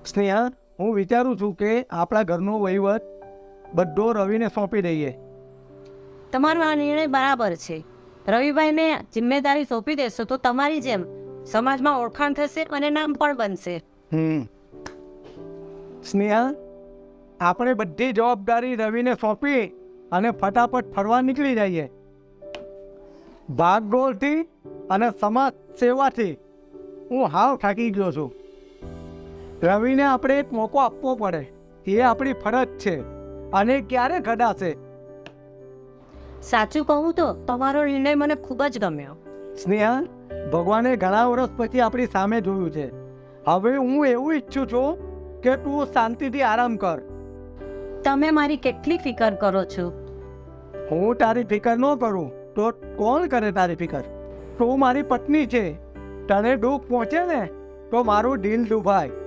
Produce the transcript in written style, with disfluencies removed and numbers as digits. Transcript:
સ્નેહા, હું વિચારું છું કે આપણા ઘરનો વહીવટ બધો રવિને સોંપી દઈએ. તમારો આ નિર્ણય બરાબર છે. રવિભાઈને જિમ્મેદારી સોંપી દેશો તો તમારી જેમ સમાજમાં ઓળખાણ થશે અને નામ પણ બનશે. સ્નેહા, આપણે બધી જવાબદારી રવિને સોંપી અને ફટાફટ ફરવા નીકળી જઈએ. ભાગદોડથી અને સમાજ સેવાથી હું હાવ થાકી ગયો છું. રવિને આપણે એક મોકો આપવો પડે, એ આપણી ફરજ છે અને ક્યારે ઘડાશે. સાચું કહું તો તમારો નિર્ણય મને ખૂબ જ ગમ્યો. સ્નેહા, ભગવાને ઘણા વર્ષ પછી આપણી સામે જોયું છે. હવે હું એવું ઈચ્છું છું કે તું શાંતિથી આરામ કર. તમે મારી કેટલી ફિકર કરો છો. હું તારી ફિકર ન કરું તો કોણ કરે તારી ફિકર? તું મારી પત્ની છે. તને દુઃખ પહોંચે ને તો મારું દિલ દુભાય.